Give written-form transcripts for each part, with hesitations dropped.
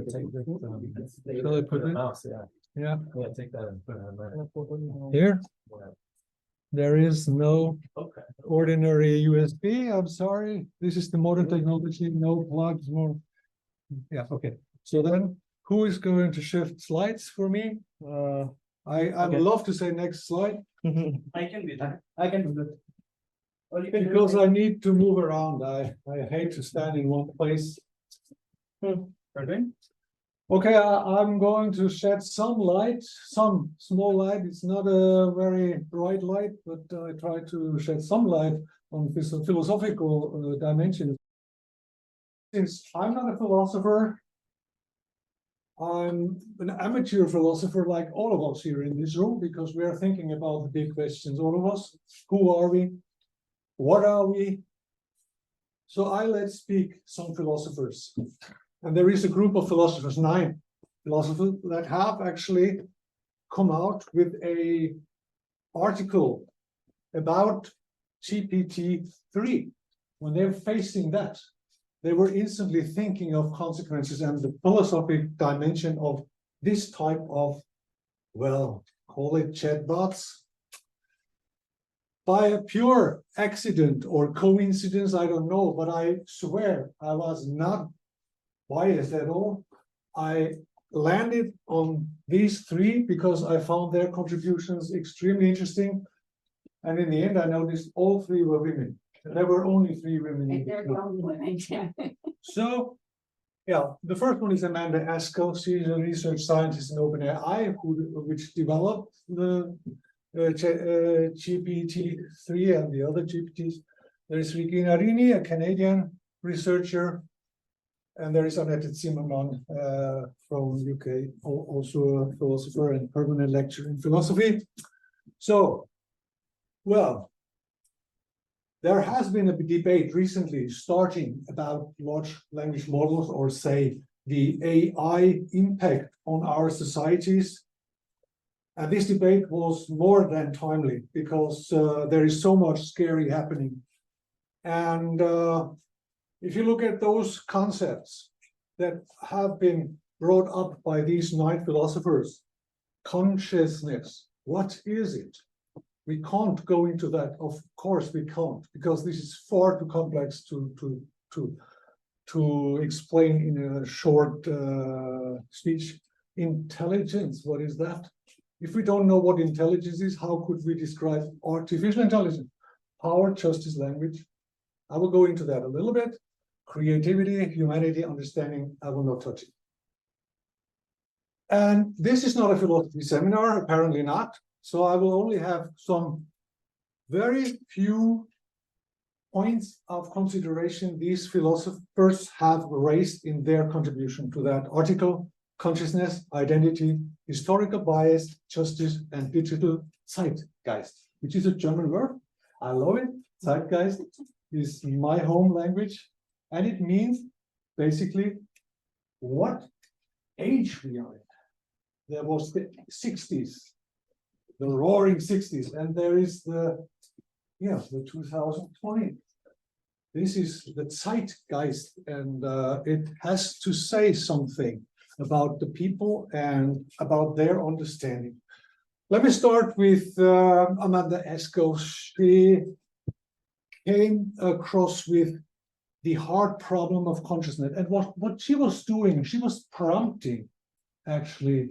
take this. Shall I put it? Mouse, yeah. Yeah. Yeah, take that and put it on there. Here, Yeah. there is no Okay. ordinary USB. I'm sorry. This is the modern technology. No plugs. No. Yeah. Okay. So then, who is going to shift slides for me? I would love to say next slide. I can do that. I can do that. Or you can do Because it. I need to move around. I hate to stand in one place. Okay. Okay, I'm going to shed some light, some small light. It's not a very bright light, but I try to shed some light on this philosophical dimension. Since I'm not a philosopher, I'm an amateur philosopher like all of us here in this room, because we are thinking about the big questions, all of us. Who are we? What are we? So I let speak some philosophers. And there is a group of philosophers, 9 philosophers, that have actually come out with a article about GPT-3. When they're facing that, they were instantly thinking of consequences and the philosophic dimension of this type of, well, call it chatbots. By a pure accident or coincidence, I don't know, but I swear I was not biased at all. I landed on these 3 because I found their contributions extremely interesting. And in the end, I noticed all 3 were women. And there were only 3 women. And they're the only women. So, yeah, the first one is Amanda Askell. She's a research scientist in OpenAI, which developed the GPT-3 and the other GPTs. There is Regina Rini, a Canadian researcher. And there is Annette Zimmermann from UK, also a philosopher and permanent lecturer in philosophy. So, well, there has been a debate recently starting about large language models, or say the AI impact on our societies. And this debate was more than timely because there is so much scary happening. And if you look at those concepts that have been brought up by these 9 philosophers, consciousness, what is it? We can't go into that. Of course we can't, because this is far too complex to explain in a short speech. Intelligence, what is that? If we don't know what intelligence is, how could we describe artificial intelligence? Power, justice, language. I will go into that a little bit. Creativity, humanity, understanding, I will not touch it. And this is not a philosophy seminar, apparently not. So I will only have some very few points of consideration these philosophers have raised in their contribution to that article: consciousness, identity, historical bias, justice, and digital zeitgeist, which is a German word. I love it. Zeitgeist is my home language. And it means basically what age we are in. There was the 60s, the roaring 60s, and there is the 2020. This is the zeitgeist, and it has to say something about the people and about their understanding. Let me start with Amanda Askell. She came across with the hard problem of consciousness. And what she was doing, she was prompting actually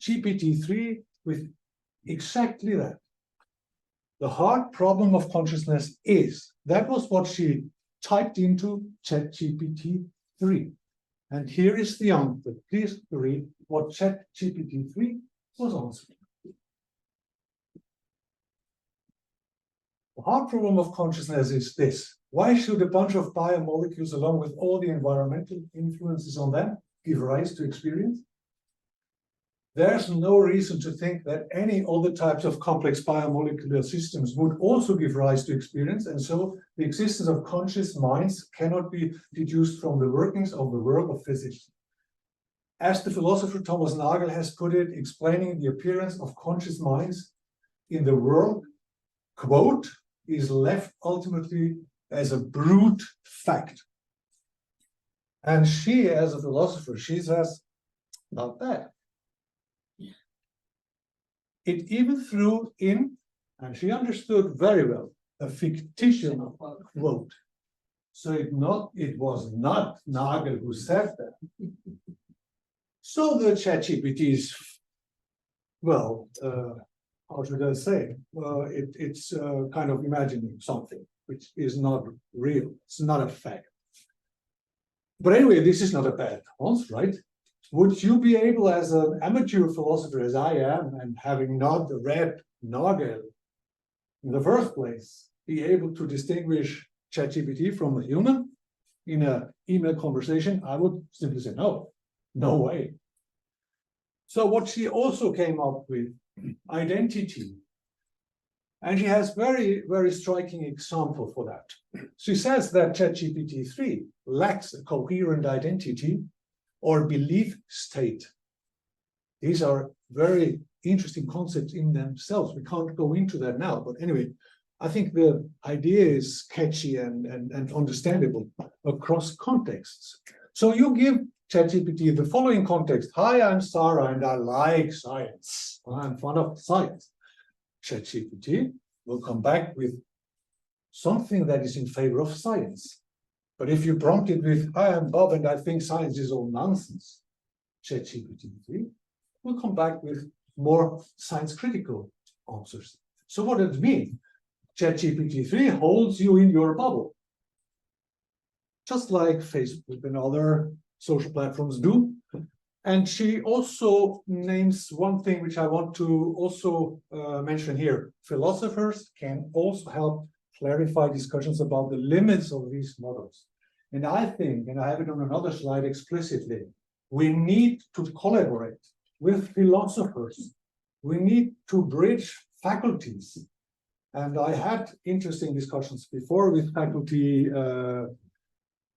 GPT-3 with exactly that. The hard problem of consciousness is, that was what she typed into ChatGPT-3. And here is the answer. Please read what ChatGPT-3 was answering. The hard problem of consciousness is this: why should a bunch of biomolecules, along with all the environmental influences on them, give rise to experience? There's no reason to think that any other types of complex biomolecular systems would also give rise to experience, and so the existence of conscious minds cannot be deduced from the workings of the world of physics. As the philosopher Thomas Nagel has put it, explaining the appearance of conscious minds in the world, quote, is left ultimately as a brute fact. And she, as a philosopher, she says, not bad. It even threw in, and she understood very well, a fictitious quote. So it was not Nagel who said that. So the ChatGPT is, well, how should I say? It's kind of imagining something which is not real. It's not a fact. But anyway, this is not a bad response, right? Would you be able, as an amateur philosopher, as I am, and having not read Nagel in the first place, be able to distinguish ChatGPT from a human in an email conversation? I would simply say no, no way. So what she also came up with, identity. And she has very, very striking example for that. She says that ChatGPT-3 lacks a coherent identity or belief state. These are very interesting concepts in themselves. We can't go into that now, but anyway, I think the idea is catchy and understandable across contexts. So you give ChatGPT the following context. Hi, I'm Sarah and I like science. I'm fond of science. ChatGPT will come back with something that is in favor of science. But if you prompt it with, hi, I'm Bob and I think science is all nonsense, ChatGPT will come back with more science critical answers. So what does it mean? ChatGPT-3 holds you in your bubble, just like Facebook and other social platforms do. And she also names one thing which I want to also mention here. Philosophers can also help clarify discussions about the limits of these models. And I think, and I have it on another slide explicitly, we need to collaborate with philosophers. We need to bridge faculties. And I had interesting discussions before with faculty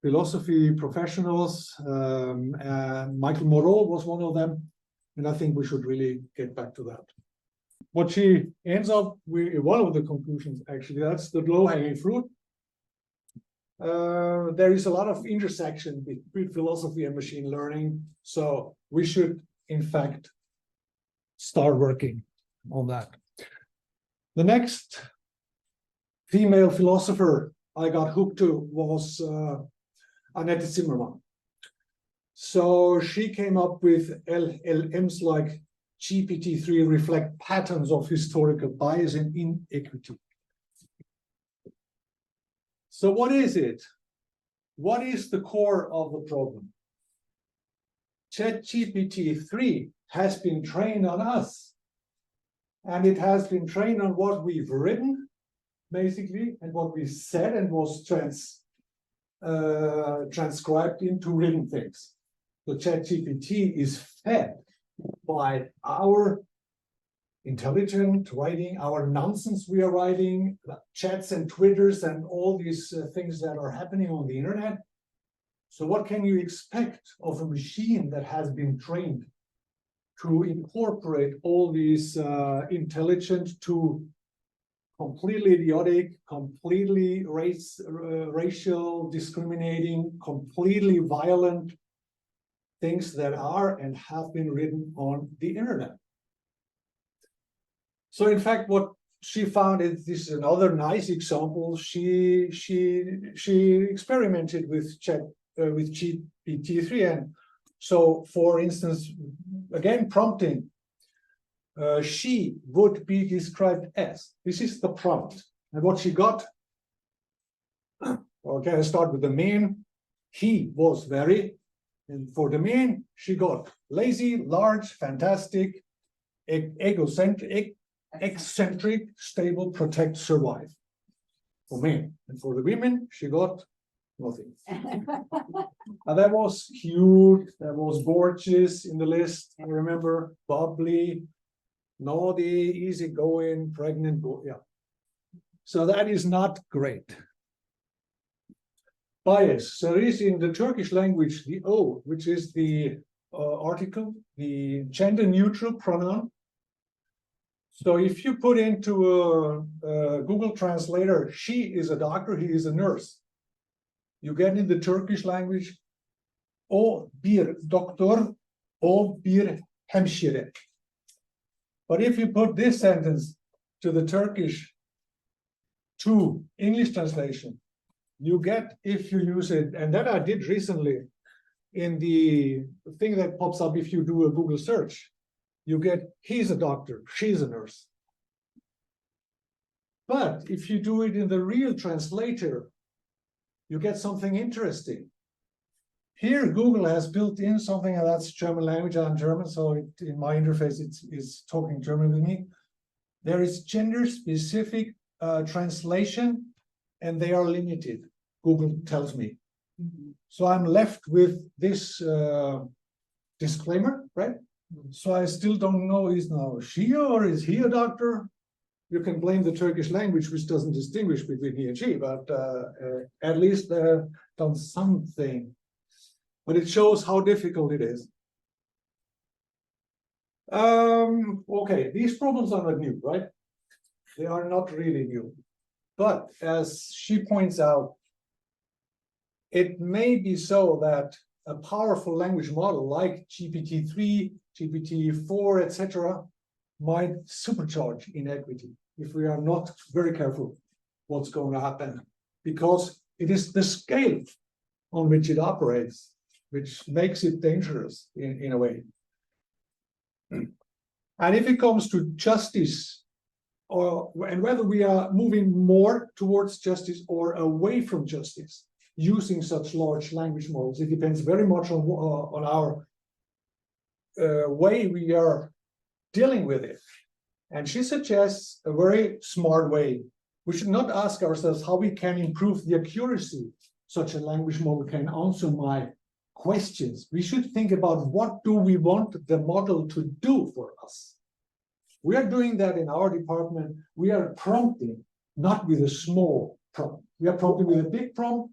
philosophy professionals, and Michael Moreau was one of them, and I think we should really get back to that. What she ends up with, one of the conclusions, actually, that's the low-hanging fruit. There is a lot of intersection between philosophy and machine learning, so we should, in fact, start working on that. The next female philosopher I got hooked to was Annette Zimmermann. So she came up with LLMs like GPT-3 reflect patterns of historical bias and inequity. So what is it? What is the core of the problem? ChatGPT-3 has been trained on us, and it has been trained on what we've written, basically, and what we said, and was transcribed into written things. The ChatGPT is fed by our intelligent writing, our nonsense we are writing, chats and Twitters and all these things that are happening on the internet. So what can you expect of a machine that has been trained to incorporate all these intelligent to completely idiotic, completely racial discriminating, completely violent things that are and have been written on the internet? So in fact, what she found is, this is another nice example. She experimented with GPT-3, and so, for instance, again prompting, she would be described as. This is the prompt, and what she got. Okay, I start with the man. He was very, and for the man, she got lazy, large, fantastic, egocentric, eccentric, stable, protect, survive. For men. And for the women, she got nothing. That was cute, that was gorgeous in the list. I remember bubbly, naughty, easygoing, pregnant, yeah. So that is not great. Bias. So there is in the Turkish language the O, which is the article, the gender neutral pronoun. So if you put into a Google Translator, she is a doctor, he is a nurse, you get in the Turkish language, o bir doktor O bir hemşire. But if you put this sentence to the Turkish to English translation, you get, if you use it, and that I did recently in the thing that pops up if you do a Google search, you get, he's a doctor, she's a nurse. But if you do it in the real translator, you get something interesting. Here, Google has built in something, and that's German language. I'm German, so in my interface, it's talking German with me. There is gender-specific translation, and they are limited, Google tells me. So I'm left with this disclaimer, right? So I still don't know, is now she or is he a doctor? You can blame the Turkish language, which doesn't distinguish between he and she, but at least they've done something. But it shows how difficult it is. Okay, these problems are not new, right? They are not really new. But as she points out, it may be so that a powerful language model like GPT-3, GPT-4, etc., might supercharge inequity if we are not very careful what's going to happen, because it is the scale on which it operates which makes it dangerous in a way. And if it comes to justice, and whether we are moving more towards justice or away from justice using such large language models, it depends very much on our way we are dealing with it. And she suggests a very smart way. We should not ask ourselves how we can improve the accuracy such a language model can answer my questions. We should think about what do we want the model to do for us. We are doing that in our department. We are prompting, not with a small prompt. We are prompting with a big prompt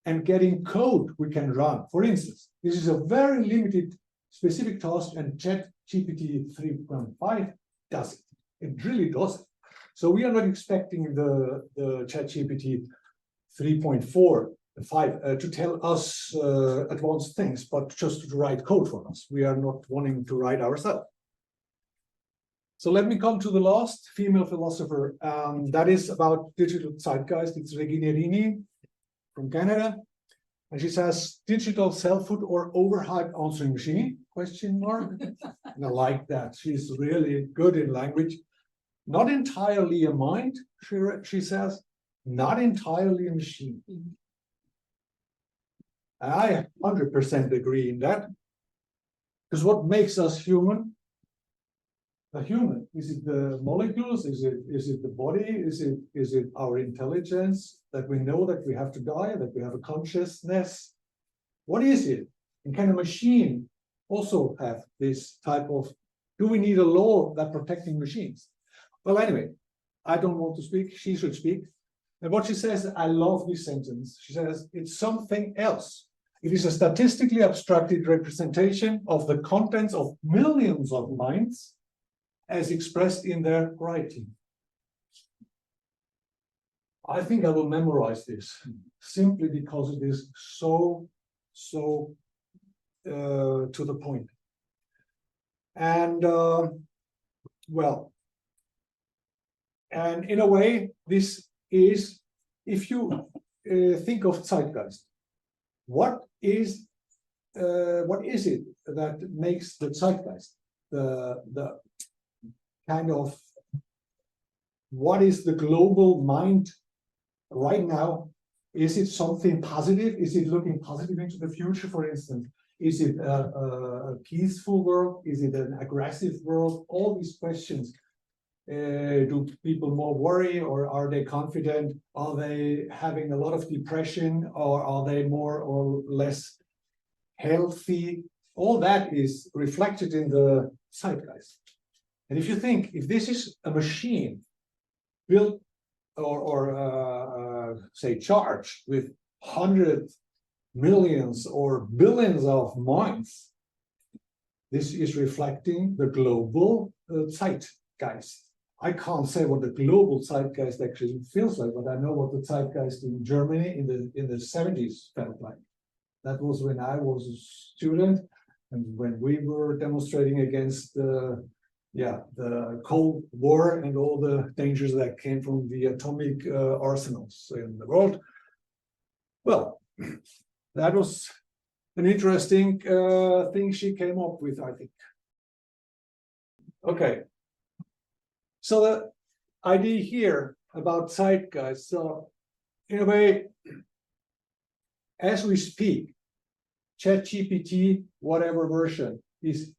and getting code we can run. For instance, this is a very limited specific task, and ChatGPT 3.5 does it. It really does it. So we are not expecting the ChatGPT 3.4 to tell us advanced things, but just to write code for us. We are not wanting to write ourselves. So let me come to the last female philosopher. That is about digital zeitgeist. It's Regina Rini from Canada. And she says, digital selfhood or overhyped answering machine? Question mark. And I like that. She's really good in language. Not entirely a mind, she says, not entirely a machine. I 100% agree in that. Because what makes us human? A human? Is it the molecules? Is it the body? Is it our intelligence that we know that we have to die, that we have a consciousness? What is it? And can a machine also have this type of, do we need a law that protecting machines? Well, anyway, I don't want to speak, she should speak. And what she says, I love this sentence. She says, it's something else. It is a statistically abstracted representation of the contents of millions of minds as expressed in their writing. I think I will memorize this simply because it is so to the point. And well, and in a way, this is, if you think of zeitgeist, what is it that makes the zeitgeist? The kind of, what is the global mind right now? Is it something positive? Is it looking positive into the future, for instance? Is it a peaceful world? Is it an aggressive world? All these questions. Do people more worry, or are they confident? Are they having a lot of depression, or are they more or less healthy? All that is reflected in the zeitgeist. And if you think, if this is a machine built or say charged with hundreds, millions, or billions of minds, this is reflecting the global zeitgeist. I can't say what the global zeitgeist actually feels like, but I know what the zeitgeist in Germany in the 70s felt like. That was when I was a student. And when we were demonstrating against the Cold War and all the dangers that came from the atomic arsenals in the world, well, that was an interesting thing she came up with, I think. Okay. So the idea here about zeitgeist, so in a way, as we speak, ChatGPT, whatever version, is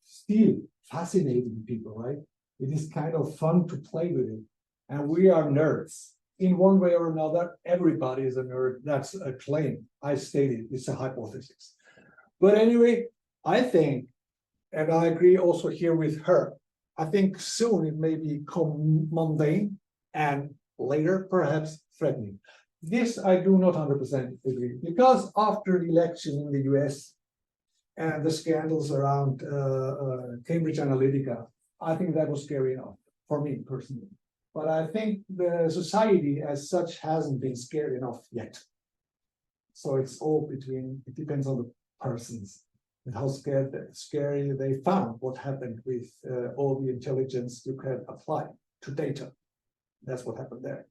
still fascinating people, right? It is kind of fun to play with it. And we are nerds. In one way or another, everybody is a nerd. That's a claim. I stated it's a hypothesis. But anyway, I think, and I agree also here with her, I think soon it may become mundane and later perhaps threatening. This I do not 100% agree, because after the election in the US and the scandals around Cambridge Analytica, I think that was scary enough for me personally. But I think the society as such hasn't been scared enough yet. So it's all between, it depends on the persons and how scary they found what happened with all the intelligence you can apply to data. That's what happened there.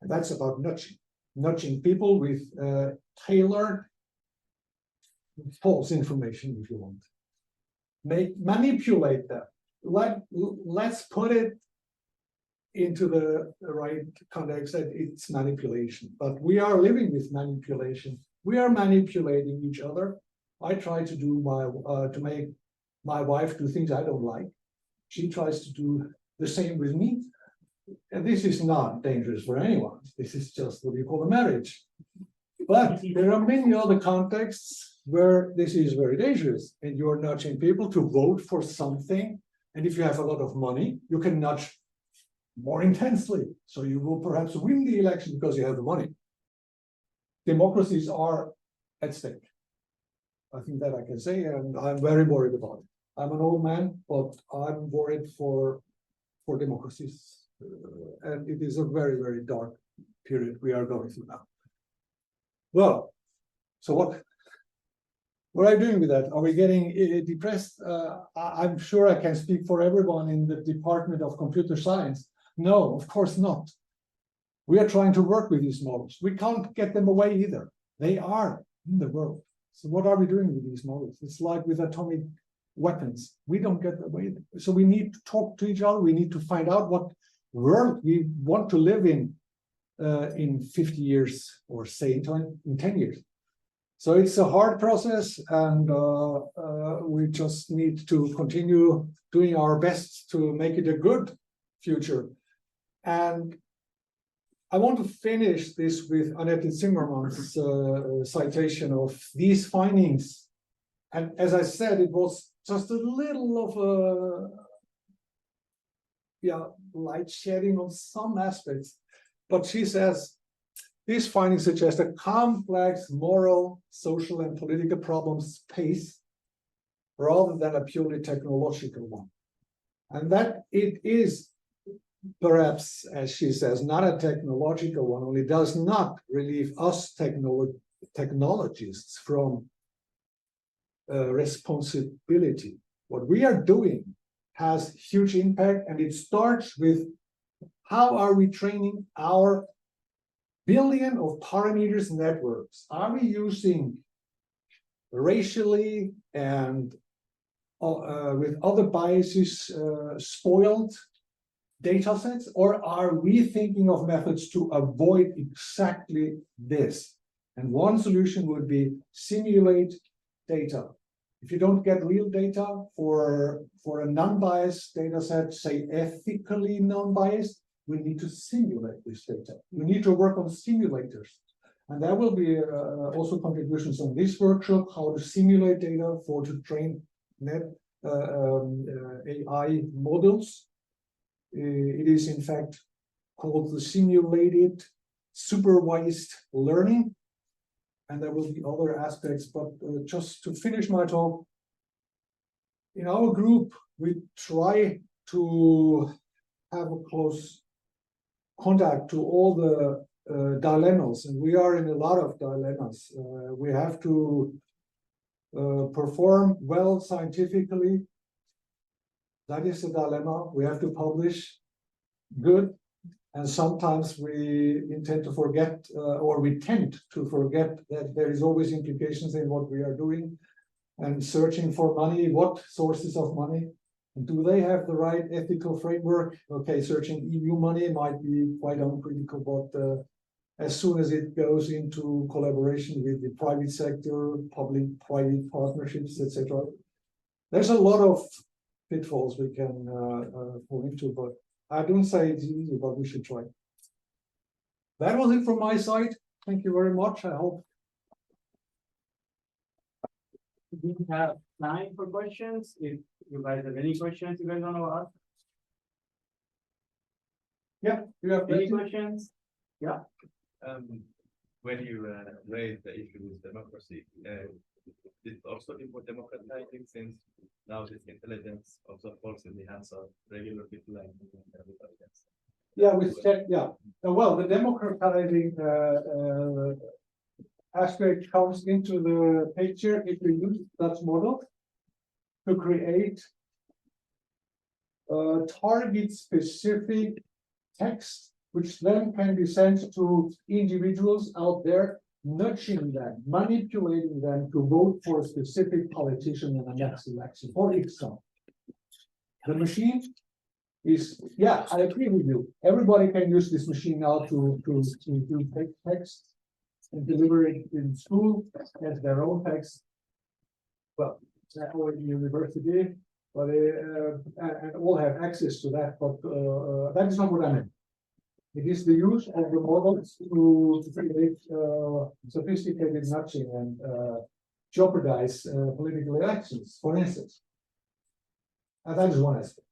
And that's about nudging people with tailored false information, if you want. Manipulate them. Let's put it into the right context that it's manipulation. But we are living with manipulation. We are manipulating each other. I try to do to make my wife do things I don't like. She tries to do the same with me. And this is not dangerous for anyone. This is just what you call a marriage. But there are many other contexts where this is very dangerous, and you're nudging people to vote for something. And if you have a lot of money, you can nudge more intensely. So you will perhaps win the election because you have the money. Democracies are at stake. I think that I can say, and I'm very worried about it. I'm an old man, but I'm worried for democracies. And it is a very, very dark period we are going through now. Well, so what are you doing with that? Are we getting depressed? I'm sure I can speak for everyone in the Department of Computer Science. No, of course not. We are trying to work with these models. We can't get them away either. They are in the world. So what are we doing with these models? It's like with atomic weapons. We don't get away. So we need to talk to each other. We need to find out what world we want to live in 50 years, or say in 10 years. So it's a hard process, and we just need to continue doing our best to make it a good future. And I want to finish this with Annette Zimmermann's citation of these findings. And as I said, it was just a little of a light shedding on some aspects. But she says, these findings suggest a complex moral, social, and political problem space rather than a purely technological one. And that it is perhaps, as she says, not a technological one, only does not relieve us technologists from responsibility. What we are doing has huge impact, and it starts with how are we training our billion of parameters networks? Are we using racially and with other biases spoiled data sets, or are we thinking of methods to avoid exactly this? And one solution would be simulate data. If you don't get real data for a non-biased data set, say ethically non-biased, we need to simulate this data. We need to work on simulators. And there will be also contributions on this workshop, how to simulate data to train AI models. It is in fact called the simulated supervised learning. And there will be other aspects, but just to finish my talk, in our group, we try to have a close contact to all the dilemmas, and we are in a lot of dilemmas. We have to perform well scientifically. That is the dilemma. We have to publish good, and sometimes we intend to forget, or we tend to forget that there is always implications in what we are doing, and searching for money. What sources of money? Do they have the right ethical framework? Okay, searching EU money might be quite uncritical, but as soon as it goes into collaboration with the private sector, public-private partnerships, etc., there's a lot of pitfalls we can fall into, but I don't say it's easy, but we should try. That was it from my side. Thank you very much. I hope. We have time for questions. If you guys have any questions you guys want to ask. Yeah, you have Any questions? Yeah. When you raised the issue with democracy, it's also important democratizing, since now this intelligence also falls in the hands of regular people like everybody else. Yeah, well, the democratizing aspect comes into the picture if we use that model to create target-specific text, which then can be sent to individuals out there, nudging them, manipulating them to vote for a specific politician in the next election. For example, the machine is, yeah, I agree with you. Everybody can use this machine now to take text and deliver it in school as their own text. Well, or in university, but and all have access to that. But that is not what I meant. It is the use of the models to create sophisticated nudging and jeopardize political elections, for instance. And that is one aspect.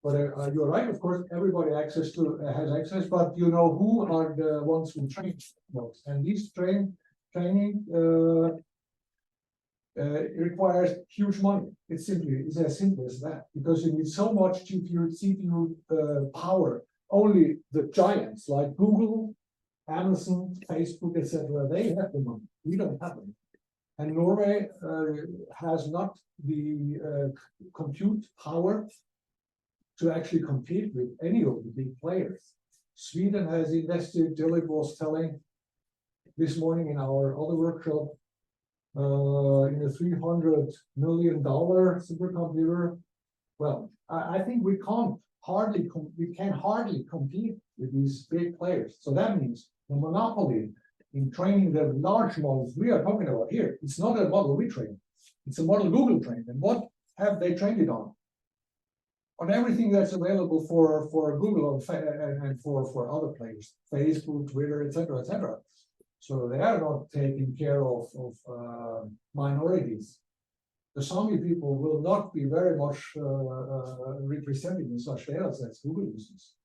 But you're right, of course, everybody has access, but you know who are the ones who train those. And this training requires huge money. It's as simple as that, because you need so much CPU power. Only the giants like Google, Amazon, Facebook, etc., they have the money. We don't have it. And Norway has not the compute power to actually compete with any of the big players. Sweden has invested, Dylan was telling this morning in our other workshop, in a $300 million supercomputer. Well, I think we can hardly compete with these big players. So that means the monopoly in training the large models we are talking about here, it's not a model we train, it's a model Google trained. And what have they trained it on? On everything that's available for Google and for other players, Facebook, Twitter, etc., etc. So they are not taking care of minorities. The Sami people will not be very much represented in such data sets Google uses.